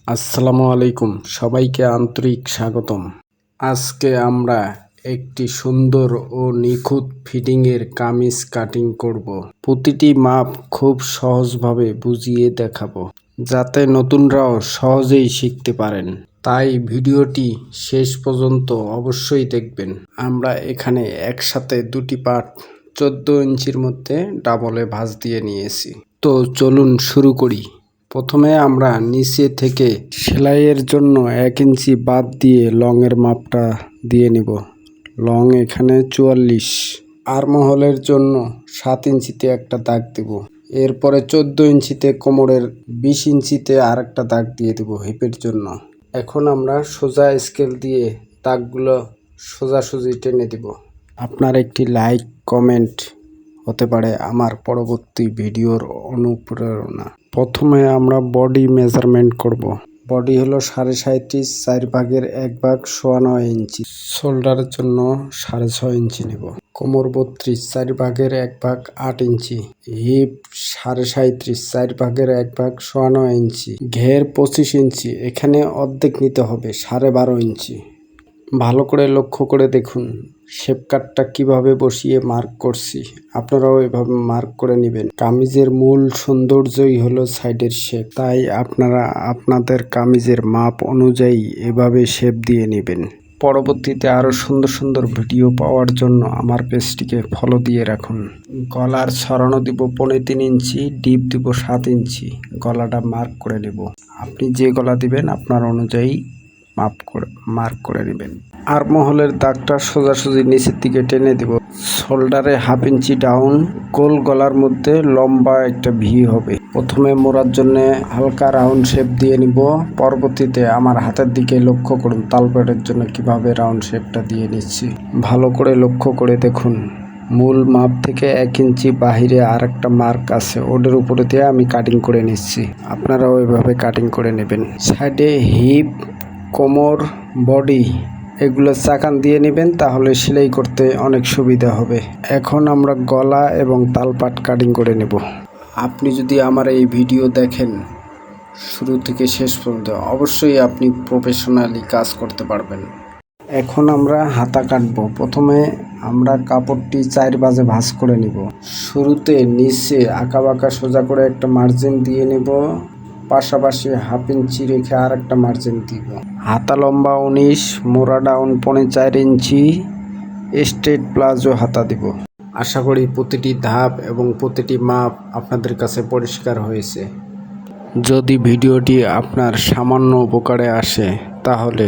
আসসালামু আলাইকুম, সবাইকে আন্তরিক স্বাগতম। আজকে আমরা একটি সুন্দর ও নিখুঁত ফিটিংয়ের কামিজ কাটিং করব। প্রতিটি মাপ খুব সহজভাবে বুঝিয়ে দেখাবো, যাতে নতুনরাও সহজেই শিখতে পারেন। তাই ভিডিওটি শেষ পর্যন্ত অবশ্যই দেখবেন। আমরা এখানে একসাথে দুটি পার্ট 14 ইঞ্চির মধ্যে ডাবলে ভাঁজ দিয়ে নিয়েছি। তো চলুন শুরু করি। প্রথমে আমরা নিচে থেকে সেলাইয়ের জন্য 1 ইঞ্চি বাদ দিয়ে লংয়ের মাপটা দিয়ে নিব। লং এখানে 44। আর্মহোলের জন্য 7 ইঞ্চিতে একটা দাগ দেব। এরপরে 14 ইঞ্চিতে কোমরের 20 ইঞ্চিতে আর একটা দাগ দিয়ে দেব হিপের জন্য। এখন আমরা সোজা স্কেল দিয়ে দাগগুলো সোজাসুজি টেনে দেব। আপনার একটি লাইক কমেন্ট হতে পারে আমার পরবর্তী ভিডিওর অনুপ্রেরণা। প্রথমে আমরা বডি মেজারমেন্ট করব। বডি হলো 37.5, 4 ভাগের 1 ভাগ 9.5 ইঞ্চি। শোল্ডারের জন্য 6.5 ইঞ্চি নেব। কোমর 32, 4 ভাগের 1 ভাগ 8 ইঞ্চি। হিপ 37.5, 4 ভাগের 1 ভাগ 9.5 ইঞ্চি। ঘের 25 ইঞ্চি, এখানে অর্ধেক নিতে হবে 12.5 ইঞ্চি। ভালো করে লক্ষ্য করে দেখুন শেপ কাটটা কিভাবে বসিয়ে মার্ক করছি। আপনারাও এভাবে মার্ক করে নেবেন। কামিজের মূল সৌন্দর্যই হলো সাইডের শেপ, তাই আপনারা আপনাদের কামিজের মাপ অনুযায়ী এভাবে শেপ দিয়ে নেবেন। পরবর্তীতে আরও সুন্দর সুন্দর ভিডিও পাওয়ার জন্য আমার পেজটিকে ফলো দিয়ে রাখুন। গলার ছড়ানো দিব 3.5 ইঞ্চি, ডিপ দিব 7 ইঞ্চি। গলাটা মার্ক করে নেব। আপনি যে গলা দিবেন আপনার অনুযায়ী মার্ক করে নেবেন। আর্মহোলের দাগটা সোজাসুজি নিচের দিকে টেনে দেব। শোল্ডারে 1/2 ইঞ্চি ডাউন, গোল গলার মধ্যে লম্বা একটা ভি হবে। প্রথমে মোড়ার জন্য হালকা রাউন্ড শেপ দিয়ে নিব। পরবর্তীতে আমার হাতের দিকে লক্ষ্য করুন তালপাটের জন্য কিভাবে রাউন্ড শেপটা দিয়ে নিচ্ছি। ভালো করে লক্ষ্য করে দেখুন মূল মাপ থেকে 1 ইঞ্চি বাহিরে আর একটা মার্ক আছে, ওটার উপরে দিয়ে আমি কাটিং করে নিচ্ছি। আপনারাও ওইভাবে কাটিং করে নেবেন। সাইডে হিপ, কোমর, বডি এগুলো চাকান দিয়ে নেবেন, তাহলে সেলাই করতে অনেক সুবিধা হবে। এখন আমরা গলা এবং তালপাট কাটিং করে নেব। আপনি যদি আমার এই ভিডিও দেখেন শুরু থেকে শেষ পর্যন্ত, অবশ্যই আপনি প্রফেশনালি কাজ করতে পারবেন। এখন আমরা হাতা কাটবো। প্রথমে আমরা কাপড়টি 4 ভাঁজে ভাঁজ করে নিব। শুরুতে নিচে আঁকা বাঁকা সোজা করে একটা মার্জিন দিয়ে নেব, পাশাপাশি 1/2 ইঞ্চি রেখে আর একটা মার্জিন দিব। হাতা লম্বা 19, মোড়া ডাউন 4.5 ইঞ্চি, স্ট্রেট প্লাজো হাতা দিব। আশা করি প্রতিটি ধাপ এবং প্রতিটি মাপ আপনাদের কাছে পরিষ্কার হয়েছে। যদি ভিডিওটি আপনার সামান্য উপকারে আসে তাহলে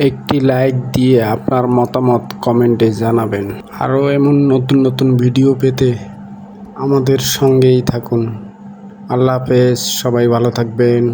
একটি লাইক দিয়ে আপনার মতামত কমেন্টে জানাবেন। আরও এমন নতুন নতুন ভিডিও পেতে আমাদের সঙ্গেই থাকুন। আল্লাহ হাফেজ, সবাই ভালো থাকবেন।